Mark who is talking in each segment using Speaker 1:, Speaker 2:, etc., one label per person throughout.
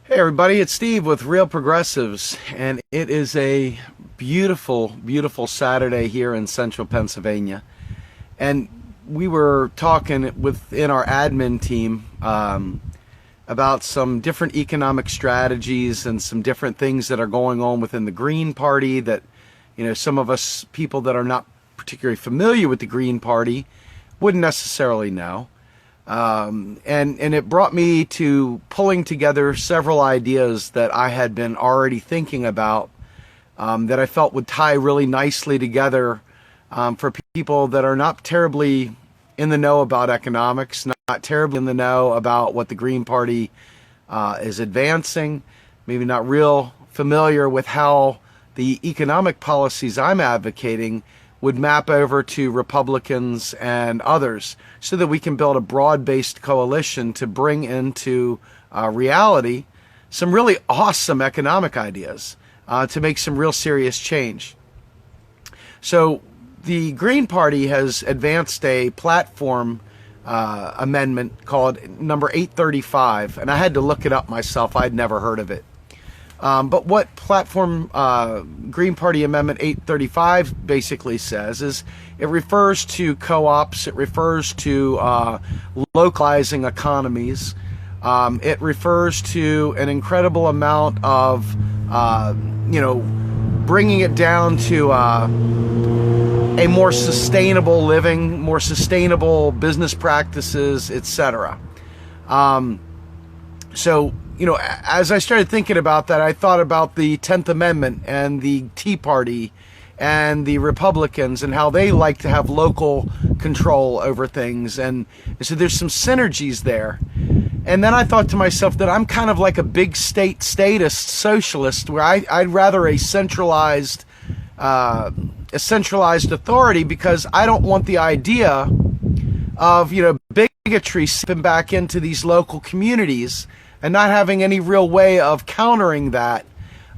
Speaker 1: Hey everybody, it's Steve with Real Progressives, and it is a beautiful, beautiful Saturday here in central Pennsylvania. And we were talking within our admin team about some different economic strategies and some different things that are going on within the Green Party that, some of us people that are not particularly familiar with the Green Party wouldn't necessarily know. And it brought me to pulling together several ideas that I had been already thinking about that I felt would tie really nicely together for people that are not terribly in the know about economics, not terribly in the know about what the Green Party is advancing, maybe not real familiar with how the economic policies I'm advocating would map over to Republicans and others so that we can build a broad-based coalition to bring into reality some really awesome economic ideas to make some real serious change. So the Green Party has advanced a platform amendment called number 835, and I had to look it up myself. I'd never heard of it. But what platform Green Party Amendment 835 basically says is it refers to co-ops, it refers to localizing economies, it refers to an incredible amount of, bringing it down to a more sustainable living, more sustainable business practices, etc. So, as I started thinking about that, I thought about the 10th Amendment and the Tea Party and the Republicans and how they like to have local control over things. And so there's some synergies there. And then I thought to myself that I'm kind of like a big statist socialist where I'd rather a centralized authority because I don't want the idea of, bigotry seeping back into these local communities and not having any real way of countering that.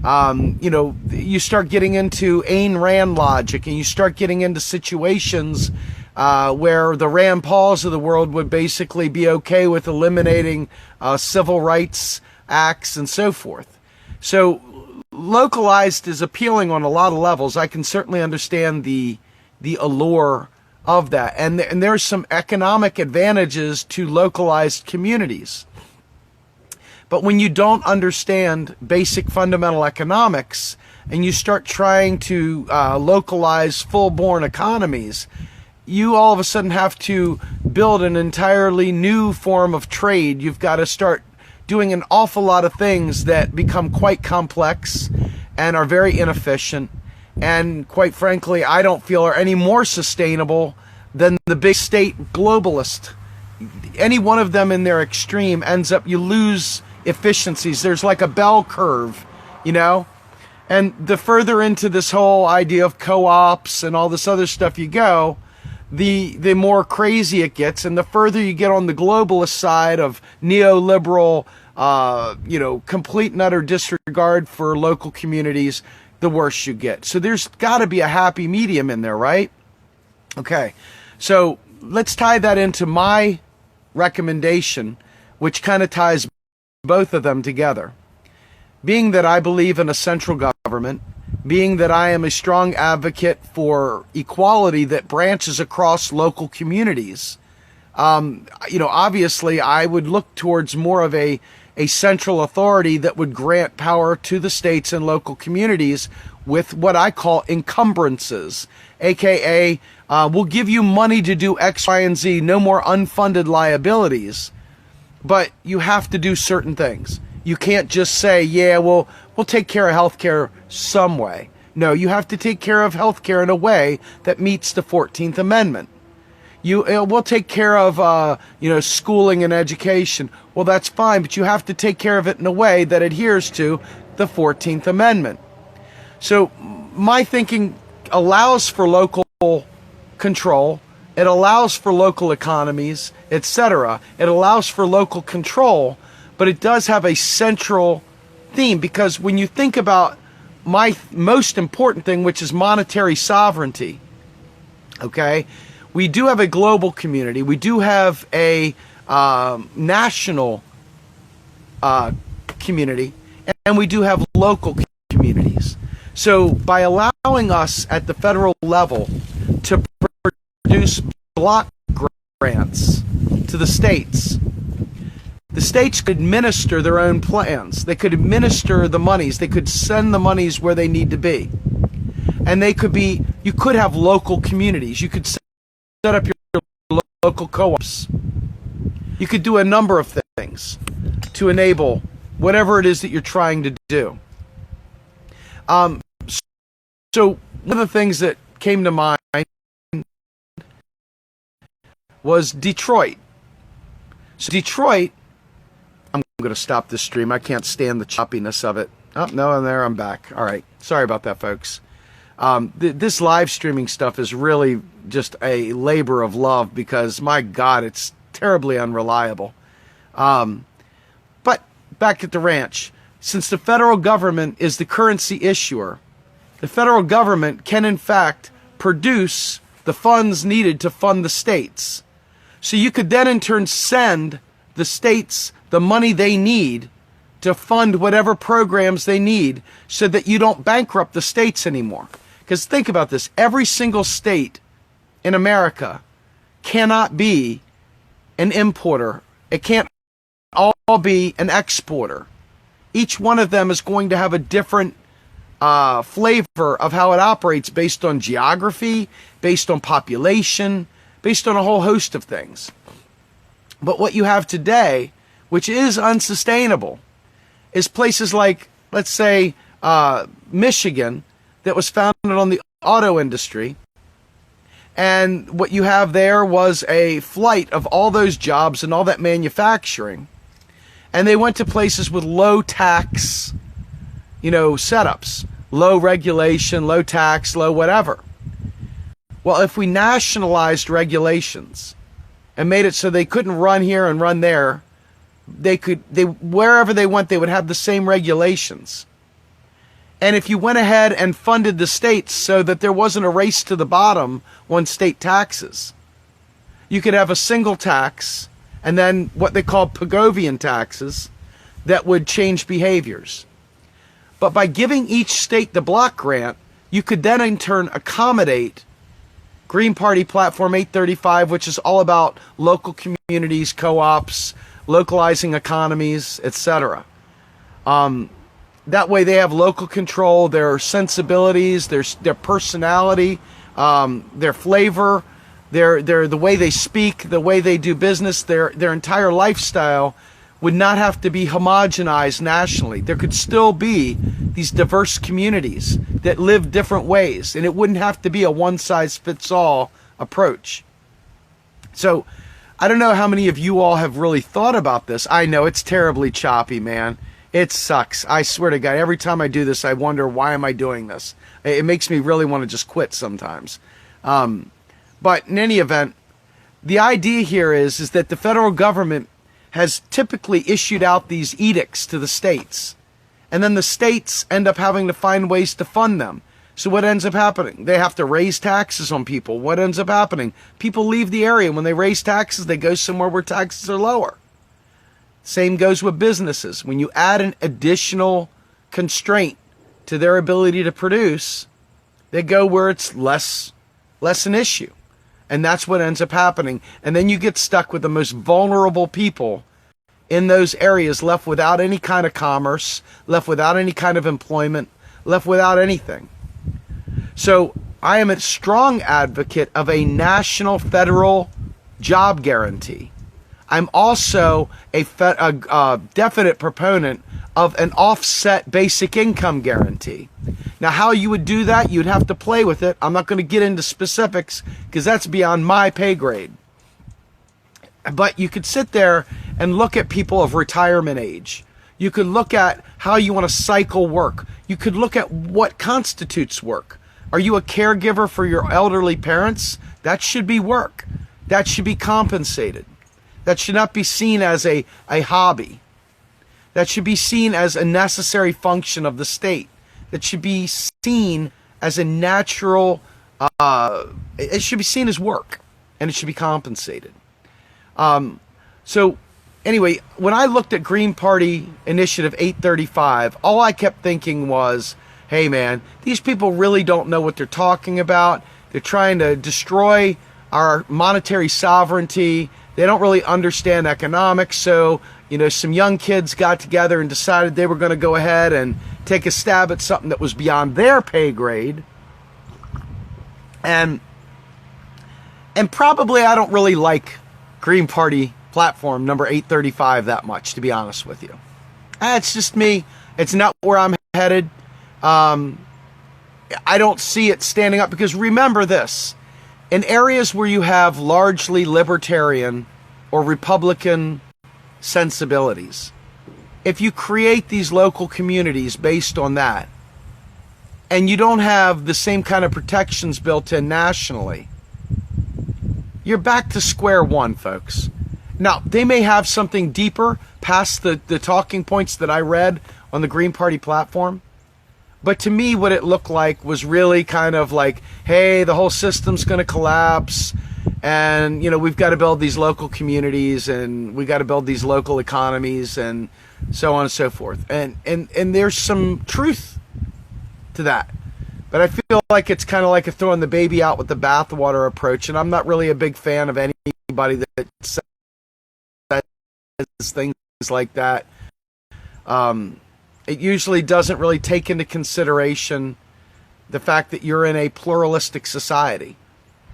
Speaker 1: You start getting into Ayn Rand logic, and you start getting into situations where the Rand Pauls of the world would basically be okay with eliminating civil rights acts and so forth. So localized is appealing on a lot of levels. I can certainly understand the allure of that. And there's some economic advantages to localized communities. But when you don't understand basic fundamental economics and you start trying to localize full-born economies, you all of a sudden have to build an entirely new form of trade. You've got to start doing an awful lot of things that become quite complex and are very inefficient. And quite frankly, I don't feel are any more sustainable than the big state globalist. Any one of them in their extreme ends up, you lose efficiencies. There's like a bell curve, and the further into this whole idea of co-ops and all this other stuff you go, the more crazy it gets, and the further you get on the globalist side of neoliberal, complete and utter disregard for local communities, the worse you get. So there's got to be a happy medium in there, right? Okay, so let's tie that into my recommendation, which kind of ties both of them together. Being that I believe in a central government, being that I am a strong advocate for equality that branches across local communities, obviously I would look towards more of a central authority that would grant power to the states and local communities with what I call encumbrances, aka we'll give you money to do X, Y, and Z, no more unfunded liabilities. But you have to do certain things. You can't just say, we'll take care of healthcare some way. No, you have to take care of healthcare in a way that meets the 14th Amendment. We'll take care of, schooling and education. Well, that's fine, but you have to take care of it in a way that adheres to the 14th Amendment. So my thinking allows for local control. It allows for local economies, etc. It allows for local control, but it does have a central theme, because when you think about my most important thing, which is monetary sovereignty, okay, we do have a global community. We do have a national community and we do have local communities. So by allowing us at the federal level to produce block grants to the states could administer their own plans. They could administer the monies. They could send the monies where they need to be. And you could have local communities. You could set up your local co-ops. You could do a number of things to enable whatever it is that you're trying to do. So one of the things that came to mind was Detroit. So Detroit, I'm going to stop this stream. I can't stand the choppiness of it. Oh, no, and there I'm back. All right. Sorry about that, folks. This live streaming stuff is really just a labor of love because, my God, it's terribly unreliable. But back at the ranch, since the federal government is the currency issuer, the federal government can, in fact, produce the funds needed to fund the states. So you could then, in turn, send the states the money they need to fund whatever programs they need so that you don't bankrupt the states anymore. Because think about this. Every single state in America cannot be an importer. It can't all be an exporter. Each one of them is going to have a different flavor of how it operates based on geography, based on population, based on a whole host of things. But what you have today, which is unsustainable, is places like, let's say, Michigan, that was founded on the auto industry. And what you have there was a flight of all those jobs and all that manufacturing. And they went to places with low tax, setups, low regulation, low tax, low whatever. Well, if we nationalized regulations and made it so they couldn't run here and run there, wherever they went, they would have the same regulations. And if you went ahead and funded the states so that there wasn't a race to the bottom on state taxes, you could have a single tax and then what they call Pigovian taxes that would change behaviors. But by giving each state the block grant, you could then in turn accommodate Green Party Platform 835, which is all about local communities, co-ops, localizing economies, etc. That way they have local control, their sensibilities, their personality, their flavor, the way they speak, the way they do business, their entire lifestyle would not have to be homogenized nationally. There could still be these diverse communities that live different ways, and it wouldn't have to be a one-size-fits-all approach. So I don't know how many of you all have really thought about this. I know it's terribly choppy, man. It sucks. I swear to God, every time I do this, I wonder, why am I doing this? It makes me really want to just quit sometimes. But in any event, the idea here is that the federal government has typically issued out these edicts to the states. And then the states end up having to find ways to fund them. So what ends up happening? They have to raise taxes on people. What ends up happening? People leave the area. When they raise taxes, they go somewhere where taxes are lower. Same goes with businesses. When you add an additional constraint to their ability to produce, they go where it's less an issue. And that's what ends up happening. And then you get stuck with the most vulnerable people in those areas, left without any kind of commerce, left without any kind of employment, left without anything. So I am a strong advocate of a national federal job guarantee. I'm also a definite proponent of an offset basic income guarantee. Now, how you would do that, you'd have to play with it. I'm not going to get into specifics because that's beyond my pay grade. But you could sit there and look at people of retirement age. You could look at how you want to cycle work. You could look at what constitutes work. Are you a caregiver for your elderly parents? That should be work. That should be compensated. That should not be seen as a hobby. That should be seen as a necessary function of the state. That should be seen as a natural, it should be seen as work, and it should be compensated. So anyway, when I looked at Green Party Initiative 835, all I kept thinking was, hey man, these people really don't know what they're talking about. They're trying to destroy our monetary sovereignty. They don't really understand economics. So, some young kids got together and decided they were going to go ahead and take a stab at something that was beyond their pay grade. And probably I don't really like Green Party platform number 835 that much, to be honest with you. It's just me. It's not where I'm headed. I don't see it standing up, because remember this, in areas where you have largely libertarian or Republican sensibilities, if you create these local communities based on that, and you don't have the same kind of protections built in nationally, you're back to square one, folks. Now, they may have something deeper past the talking points that I read on the Green Party platform. But to me, what it looked like was really kind of like, hey, the whole system's going to collapse. And, we've got to build these local communities, and we got to build these local economies, and so on and so forth. And there's some truth to that. But I feel like it's kind of like a throwing the baby out with the bathwater approach. And I'm not really a big fan of anybody that says things like that. It usually doesn't really take into consideration the fact that you're in a pluralistic society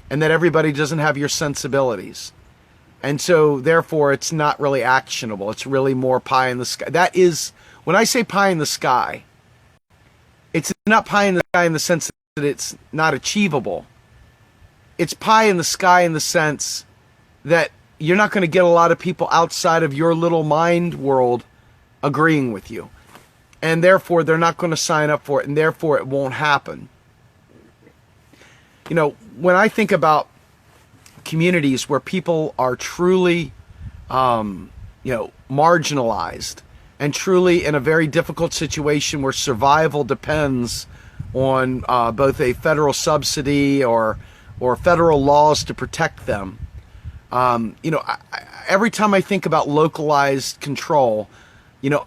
Speaker 1: and that everybody doesn't have your sensibilities. And so, therefore, it's not really actionable. It's really more pie in the sky. That is, when I say pie in the sky, it's not pie in the sky in the sense that it's not achievable. It's pie in the sky in the sense that you're not going to get a lot of people outside of your little mind world agreeing with you. And therefore, they're not going to sign up for it, and therefore it won't happen. When I think about communities where people are truly, marginalized and truly in a very difficult situation where survival depends on both a federal subsidy or federal laws to protect them, every time I think about localized control,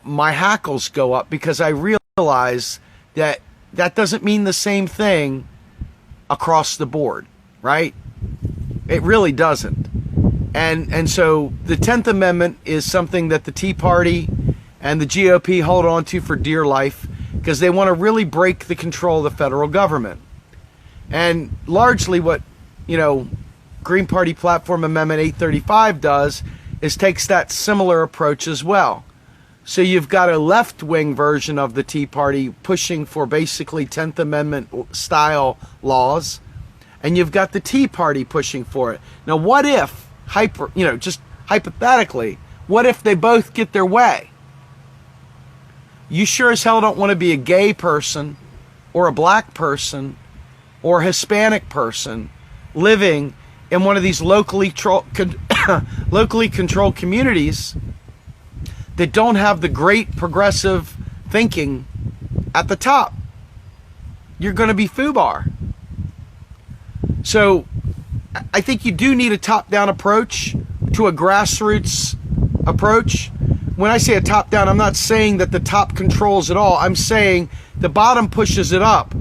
Speaker 1: my hackles go up, because I realize that doesn't mean the same thing across the board, right? It really doesn't. And so the 10th Amendment is something that the Tea Party and the GOP hold on to for dear life, because they want to really break the control of the federal government. And largely what, Green Party Platform Amendment 835 does is takes that similar approach as well. So you've got a left-wing version of the Tea Party pushing for basically 10th Amendment style laws, and you've got the Tea Party pushing for it. Now, what if, just hypothetically, what if they both get their way? You sure as hell don't want to be a gay person or a black person or a Hispanic person living in one of these locally controlled communities that don't have the great progressive thinking at the top. You're going to be FUBAR. So I think you do need a top-down approach to a grassroots approach. When I say a top-down, I'm not saying that the top controls it all. I'm saying the bottom pushes it up.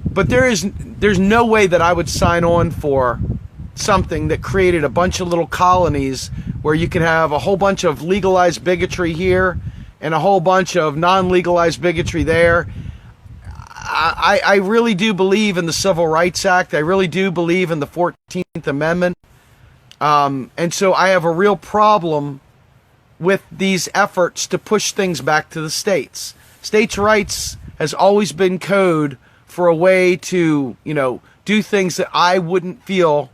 Speaker 1: But there's no way that I would sign on for something that created a bunch of little colonies where you can have a whole bunch of legalized bigotry here and a whole bunch of non-legalized bigotry there. I really do believe in the Civil Rights Act. I really do believe in the 14th Amendment. And so I have a real problem with these efforts to push things back to the states. States' rights has always been code for a way to, do things that I wouldn't feel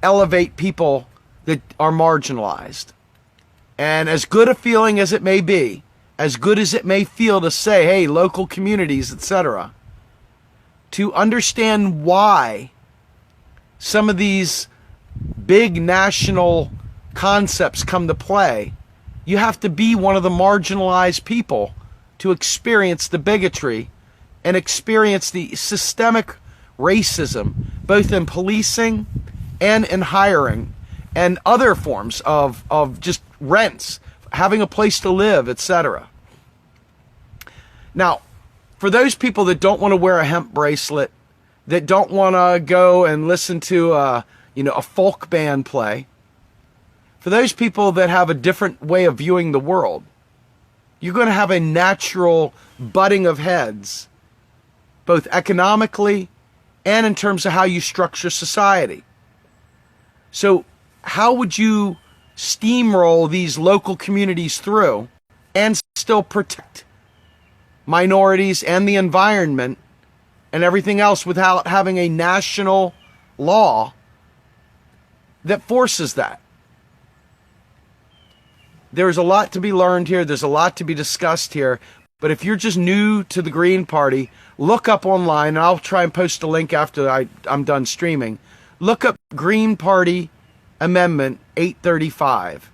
Speaker 1: elevate people that are marginalized. And as good a feeling as it may be, as good as it may feel to say, hey, local communities, etc., to understand why some of these big national concepts come to play, you have to be one of the marginalized people to experience the bigotry and experience the systemic racism, both in policing and in hiring. and other forms of just rents, having a place to live, etc. Now, for those people that don't want to wear a hemp bracelet, that don't want to go and listen to a folk band play, for those people that have a different way of viewing the world, you're going to have a natural butting of heads, both economically and in terms of how you structure society. So how would you steamroll these local communities through and still protect minorities and the environment and everything else without having a national law that forces that? There's a lot to be learned here. There's a lot to be discussed here. But if you're just new to the Green Party, look up online, and I'll try and post a link after I'm done streaming. Look up Green Party Amendment 835.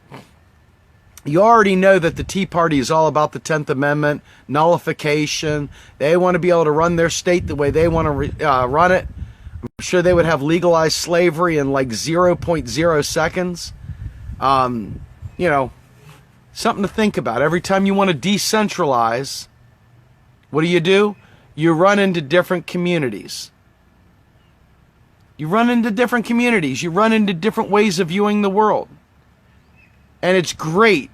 Speaker 1: You already know that the Tea Party is all about the 10th Amendment, nullification. They want to be able to run their state the way they want to run it. I'm sure they would have legalized slavery in like 0.0 seconds. Something to think about. Every time you want to decentralize, what do? You run into different communities. You run into different ways of viewing the world. And it's great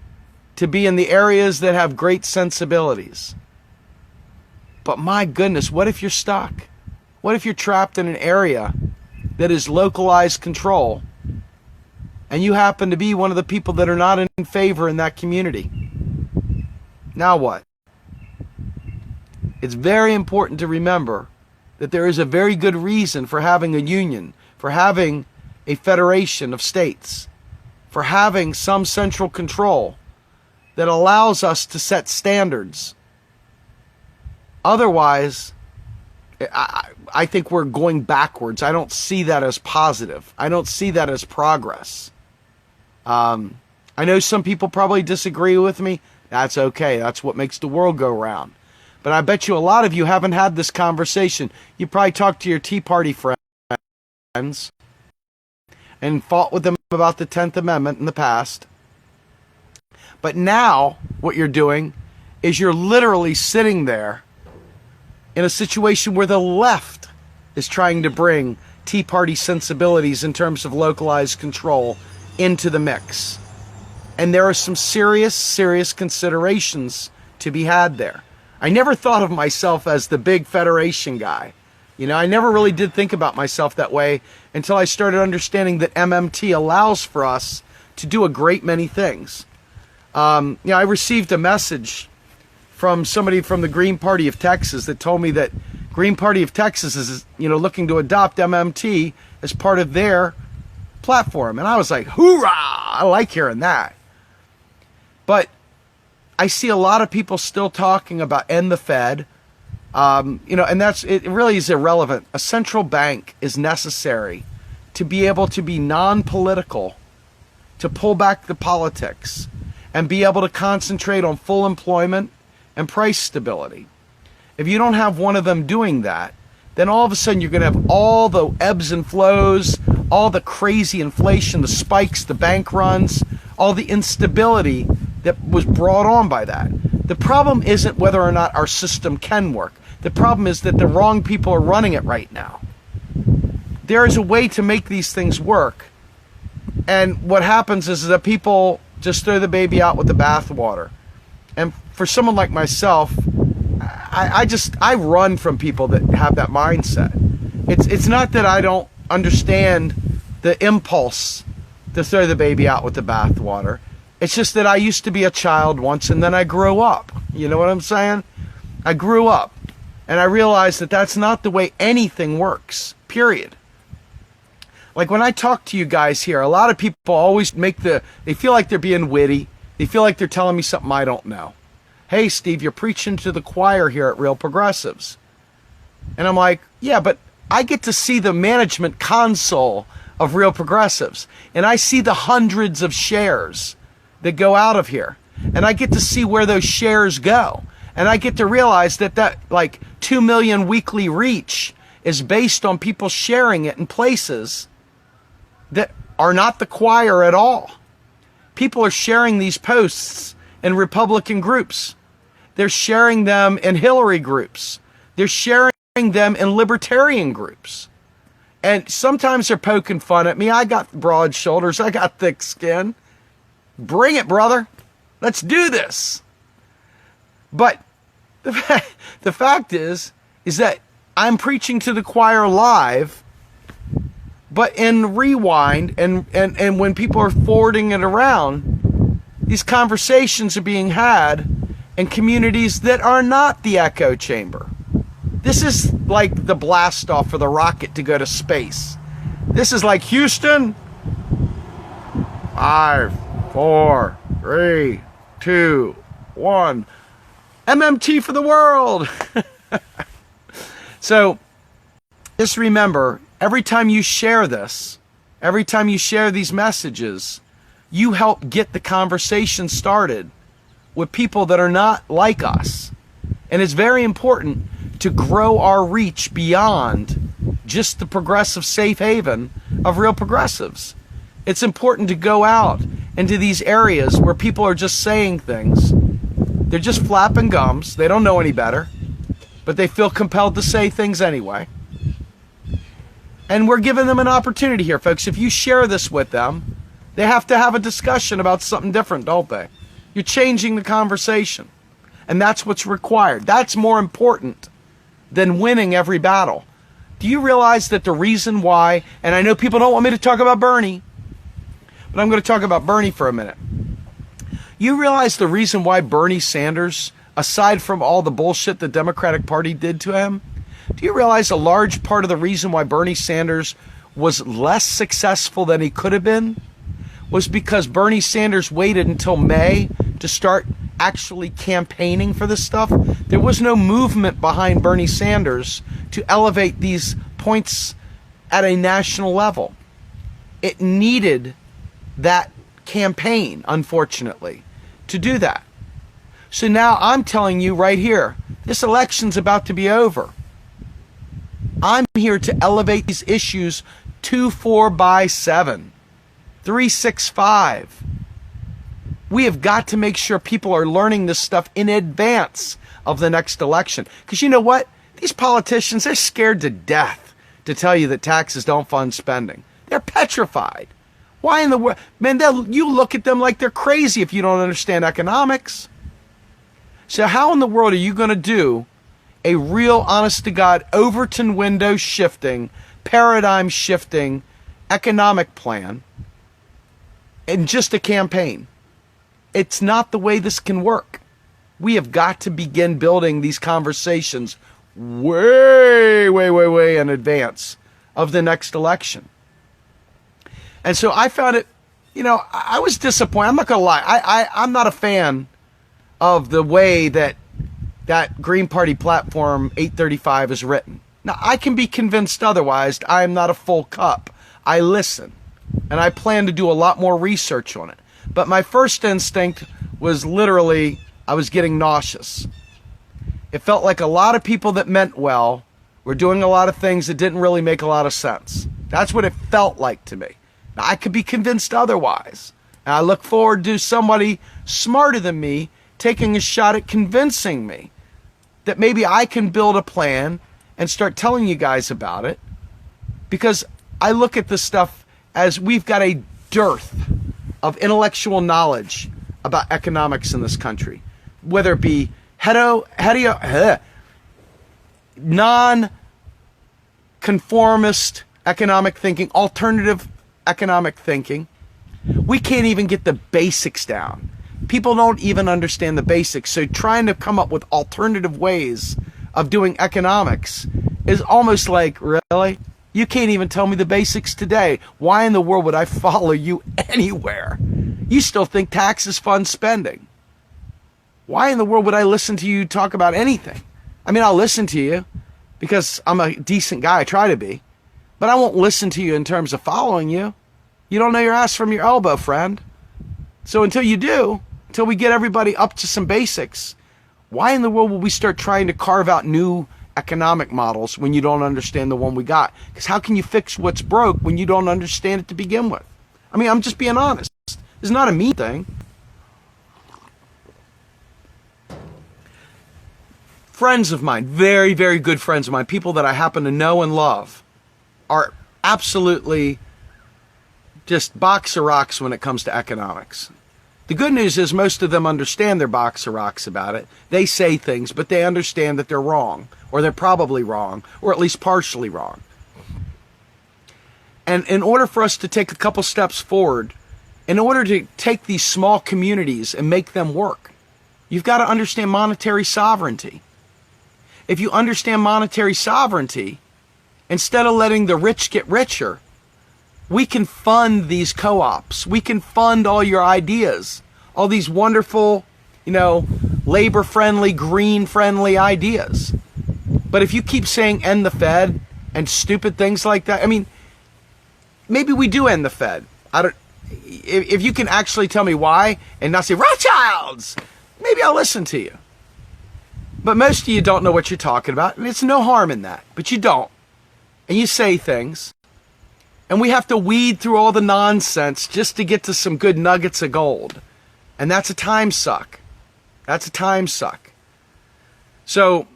Speaker 1: to be in the areas that have great sensibilities. But my goodness, what if you're stuck? What if you're trapped in an area that is localized control, and you happen to be one of the people that are not in favor in that community? Now what? It's very important to remember that there is a very good reason for having a union, for having a federation of states, for having some central control that allows us to set standards. Otherwise, I think we're going backwards. I don't see that as positive. I don't see that as progress. I know some people probably disagree with me. That's okay. That's what makes the world go round. But I bet you a lot of you haven't had this conversation. You probably talked to your Tea Party friends and fought with them about the 10th Amendment in the past. But now what you're doing is you're literally sitting there in a situation where the left is trying to bring Tea Party sensibilities in terms of localized control into the mix. And there are some serious considerations to be had there. I never thought of myself as the big federation guy. I never really did think about myself that way until I started understanding that MMT allows for us to do a great many things. I received a message from somebody from the Green Party of Texas that told me that Green Party of Texas is, looking to adopt MMT as part of their platform. And I was like, hoorah! I like hearing that. But I see a lot of people still talking about end the Fed, and it really is irrelevant. A central bank is necessary to be able to be non-political, to pull back the politics, and be able to concentrate on full employment and price stability. If you don't have one of them doing that, then all of a sudden you're going to have all the ebbs and flows, all the crazy inflation, the spikes, the bank runs, all the instability that was brought on by that. The problem isn't whether or not our system can work. The problem is that the wrong people are running it right now. There is a way to make these things work. And what happens is that people just throw the baby out with the bathwater. And for someone like myself, I run from people that have that mindset. It's not that I don't understand the impulse to throw the baby out with the bathwater. It's just that I used to be a child once, and then I grew up. You know what I'm saying? I grew up, and I realized that that's not the way anything works, period. Like when I talk to you guys here, a lot of people always they feel like they're being witty. They feel like they're telling me something I don't know. Hey, Steve, you're preaching to the choir here at Real Progressives. And I'm like, yeah, but I get to see the management console of Real Progressives, and I see the hundreds of shares that go out of here, and I get to see where those shares go, and I get to realize that like 2 million weekly reach is based on people sharing it in places that are not the choir at all. People are sharing these posts in Republican groups. They're sharing them in Hillary groups. They're sharing them in libertarian groups. And sometimes they're poking fun at me. I got broad shoulders. I got thick skin. Bring it, brother. Let's do this. But the fact is that I'm preaching to the choir live, but in rewind and when people are forwarding it around, these conversations are being had in communities that are not the echo chamber. This is like the blast off for the rocket to go to space. This is like Houston. 5, 4, 3, 2, 1. MMT for the world. So just remember, every time you share this, every time you share these messages, you help get the conversation started with people that are not like us. And it's very important to grow our reach beyond just the progressive safe haven of real progressives. It's important to go out into these areas where people are just saying things. They're just flapping gums. They don't know any better, but they feel compelled to say things anyway. And we're giving them an opportunity here, folks. If you share this with them, they have to have a discussion about something different, don't they? You're changing the conversation. And that's what's required. That's more important than winning every battle. Do you realize that the reason why, and I know people don't want me to talk about Bernie, but I'm going to talk about Bernie for a minute. You realize the reason why Bernie Sanders, aside from all the bullshit the Democratic Party did to him, do you realize a large part of the reason why Bernie Sanders was less successful than he could have been was because Bernie Sanders waited until May to start actually campaigning for this stuff? There was no movement behind Bernie Sanders to elevate these points at a national level. It needed that campaign, unfortunately, to do that. So now I'm telling you right here, this election's about to be over. I'm here to elevate these issues 24/7, 365. We have got to make sure people are learning this stuff in advance of the next election. Because you know what? These politicians, they're scared to death to tell you that taxes don't fund spending. They're petrified. Why in the world? Man, you look at them like they're crazy if you don't understand economics. So how in the world are you going to do a real, honest-to-God, Overton window shifting, paradigm shifting economic plan in just a campaign? It's not the way this can work. We have got to begin building these conversations way in advance of the next election. And so I found it, I was disappointed. I'm not going to lie. I'm not a fan of the way that Green Party platform 835 is written. Now, I can be convinced otherwise. I am not a full cup. I listen, and I plan to do a lot more research on it. But my first instinct was literally, I was getting nauseous. It felt like a lot of people that meant well were doing a lot of things that didn't really make a lot of sense. That's what it felt like to me. Now, I could be convinced otherwise. And I look forward to somebody smarter than me taking a shot at convincing me that maybe I can build a plan and start telling you guys about it. Because I look at this stuff as we've got a dearth of intellectual knowledge about economics in this country. Whether it be non-conformist economic thinking, alternative economic thinking. We can't even get the basics down. People don't even understand the basics. So trying to come up with alternative ways of doing economics is almost like, really? You can't even tell me the basics today. Why in the world would I follow you anywhere? You still think taxes fund spending. Why in the world would I listen to you talk about anything? I mean, I'll listen to you because I'm a decent guy. I try to be. But I won't listen to you in terms of following you. You don't know your ass from your elbow, friend. So until you do, until we get everybody up to some basics, why in the world will we start trying to carve out new economic models when you don't understand the one we got? Because how can you fix what's broke when you don't understand it to begin with? I mean, I'm just being honest. It's not a me thing. Friends of mine, very, very good friends of mine, people that I happen to know and love, are absolutely just box of rocks when it comes to economics. The good news is most of them understand their box of rocks about it. They say things, but they understand that they're wrong, or they're probably wrong, or at least partially wrong. And in order for us to take a couple steps forward, in order to take these small communities and make them work, you've got to understand monetary sovereignty. If you understand monetary sovereignty, instead of letting the rich get richer, we can fund these co-ops. We can fund all your ideas, all these wonderful, labor-friendly, green-friendly ideas. But if you keep saying end the Fed and stupid things like that, I mean, maybe we do end the Fed. If you can actually tell me why and not say Rothschilds, maybe I'll listen to you. But most of you don't know what you're talking about, and it's no harm in that. But you don't. And you say things. And we have to weed through all the nonsense just to get to some good nuggets of gold. And that's a time suck. That's a time suck. So,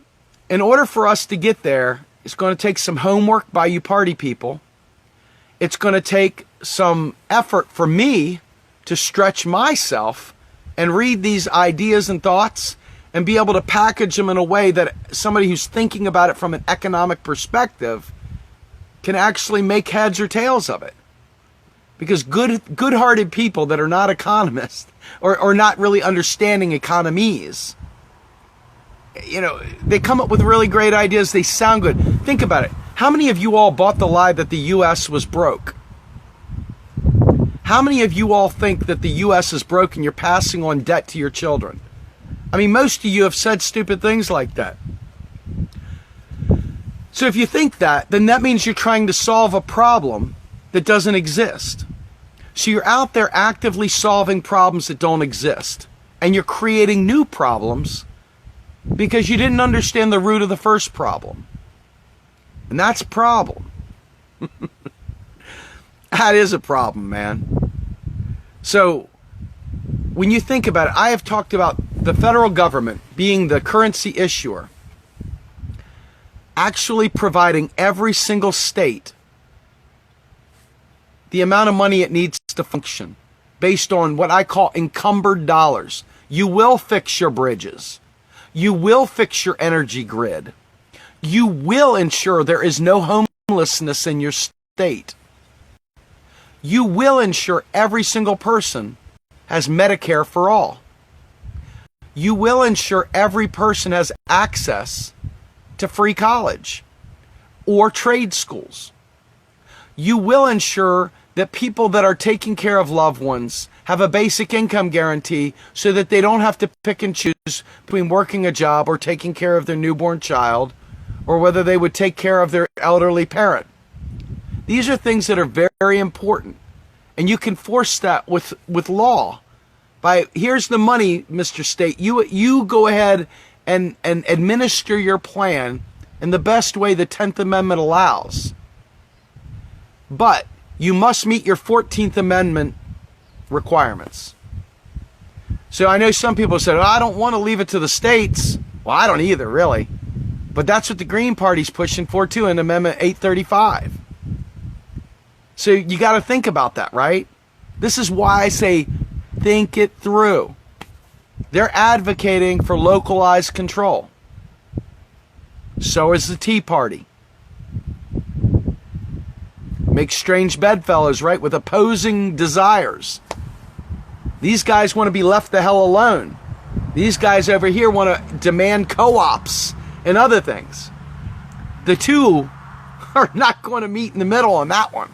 Speaker 1: in order for us to get there, it's going to take some homework by you party people. It's going to take some effort for me to stretch myself and read these ideas and thoughts and be able to package them in a way that somebody who's thinking about it from an economic perspective can actually make heads or tails of it. Because good-hearted people that are not economists or not really understanding economies, they come up with really great ideas. They sound good. Think about it. How many of you all bought the lie that the U.S. was broke? How many of you all think that the U.S. is broke and you're passing on debt to your children? I mean, most of you have said stupid things like that. So if you think that, then that means you're trying to solve a problem that doesn't exist. So you're out there actively solving problems that don't exist. And you're creating new problems because you didn't understand the root of the first problem. And that's a problem. That is a problem, man. So when you think about it, I have talked about the federal government being the currency issuer, actually providing every single state the amount of money it needs to function based on what I call encumbered dollars. You will fix your bridges. You will fix your energy grid. You will ensure there is no homelessness in your state. You will ensure every single person has Medicare for all. You will ensure every person has access to free college or trade schools. You will ensure that people that are taking care of loved ones have a basic income guarantee so that they don't have to pick and choose between working a job or taking care of their newborn child, or whether they would take care of their elderly parent. These are things that are very, very important. And you can force that with law. By, here's the money, Mr. State. You go ahead and administer your plan in the best way the 10th Amendment allows. But you must meet your 14th Amendment requirements. So I know some people said, I don't want to leave it to the states. Well, I don't either, really. But that's what the Green Party's pushing for, too, in Amendment 835. So you got to think about that, right? This is why I say think it through. They're advocating for localized control. So is the Tea Party. Make strange bedfellows, right, with opposing desires. These guys want to be left the hell alone. These guys over here want to demand co-ops and other things. The two are not going to meet in the middle on that one.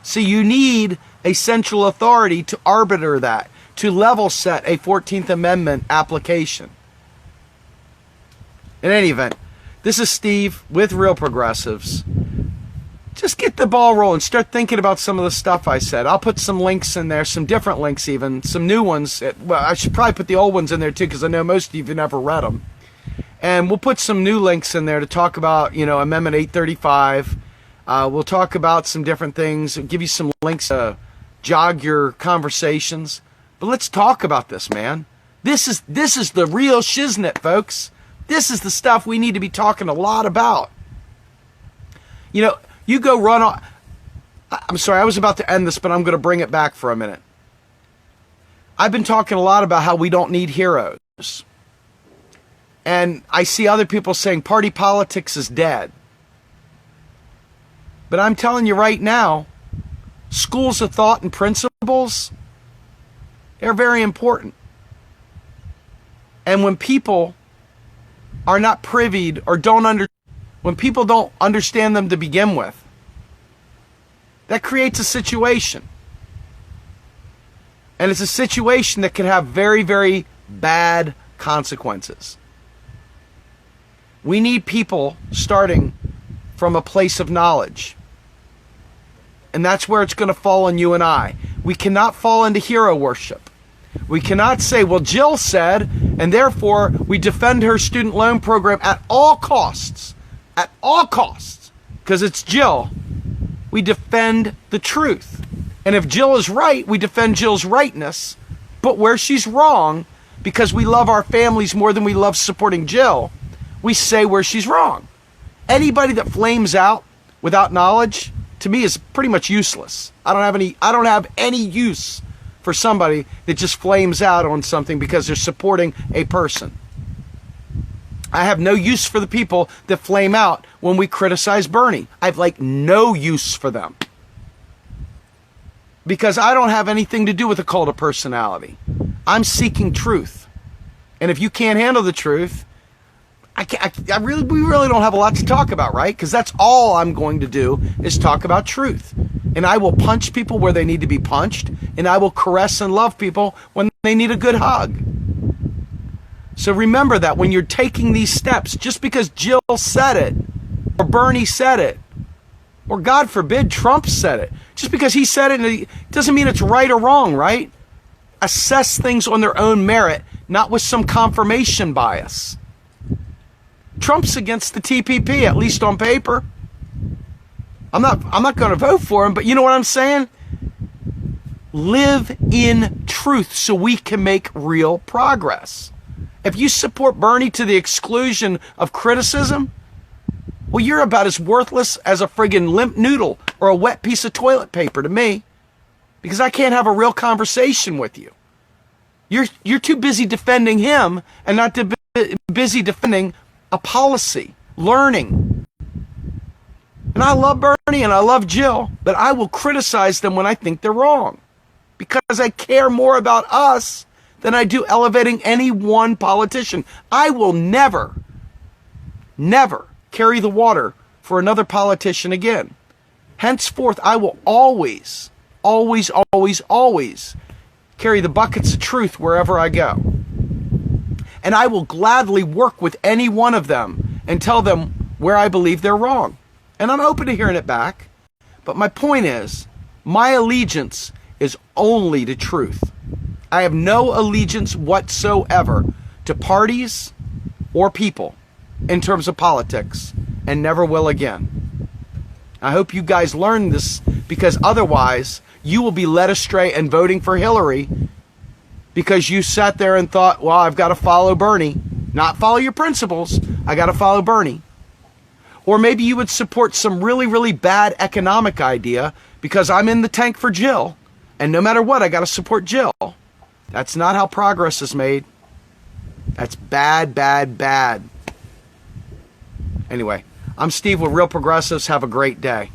Speaker 1: So you need a central authority to arbiter that, to level set a 14th Amendment application. In any event, this is Steve with Real Progressives. Just get the ball rolling. Start thinking about some of the stuff I said. I'll put some links in there, some different links even, some new ones. Well, I should probably put the old ones in there too, because I know most of you have never read them. And we'll put some new links in there to talk about, Amendment 835. We'll talk about some different things, give you some links to jog your conversations. But let's talk about this, man. This is the real shiznit, folks. This is the stuff we need to be talking a lot about. You know, you go run on. I'm sorry, I was about to end this, but I'm going to bring it back for a minute. I've been talking a lot about how we don't need heroes. And I see other people saying party politics is dead. But I'm telling you right now, schools of thought and principles, they're very important. And when people are not privied or when people don't understand them to begin with, that creates a situation. And it's a situation that can have very, very bad consequences. We need people starting from a place of knowledge. And that's where it's going to fall on you and I. We cannot fall into hero worship. We cannot say, well, Jill said, and therefore we defend her student loan program at all costs. At all costs. Because it's Jill. We defend the truth. And if Jill is right, we defend Jill's rightness. But where she's wrong, because we love our families more than we love supporting Jill, we say where she's wrong. Anybody that flames out without knowledge, to me, is pretty much useless. I don't have any use for somebody that just flames out on something because they're supporting a person. I have no use for the people that flame out when we criticize Bernie. I have no use for them. Because I don't have anything to do with a cult of personality. I'm seeking truth. And if you can't handle the truth, we really don't have a lot to talk about, right? Because that's all I'm going to do is talk about truth. And I will punch people where they need to be punched. And I will caress and love people when they need a good hug. So remember that when you're taking these steps, just because Jill said it, or Bernie said it, or God forbid, Trump said it, just because he said it doesn't mean it's right or wrong, right? Assess things on their own merit, not with some confirmation bias. Trump's against the TPP, at least on paper. I'm not going to vote for him, but you know what I'm saying? Live in truth so we can make real progress. If you support Bernie to the exclusion of criticism, well, you're about as worthless as a friggin' limp noodle or a wet piece of toilet paper to me, because I can't have a real conversation with you. You're too busy defending him and not busy defending a policy, learning. And I love Bernie and I love Jill, but I will criticize them when I think they're wrong, because I care more about us than I do elevating any one politician. I will never carry the water for another politician again. Henceforth, I will always carry the buckets of truth wherever I go. And I will gladly work with any one of them and tell them where I believe they're wrong. And I'm open to hearing it back. But my point is, my allegiance is only to truth. I have no allegiance whatsoever to parties or people in terms of politics, and never will again. I hope you guys learn this, because otherwise you will be led astray and voting for Hillary because you sat there and thought, well, I've got to follow Bernie. Not follow your principles. I got to follow Bernie. Or maybe you would support some really, really bad economic idea because I'm in the tank for Jill, and no matter what, I got to support Jill. That's not how progress is made. That's bad, bad, bad. Anyway, I'm Steve with Real Progressives. Have a great day.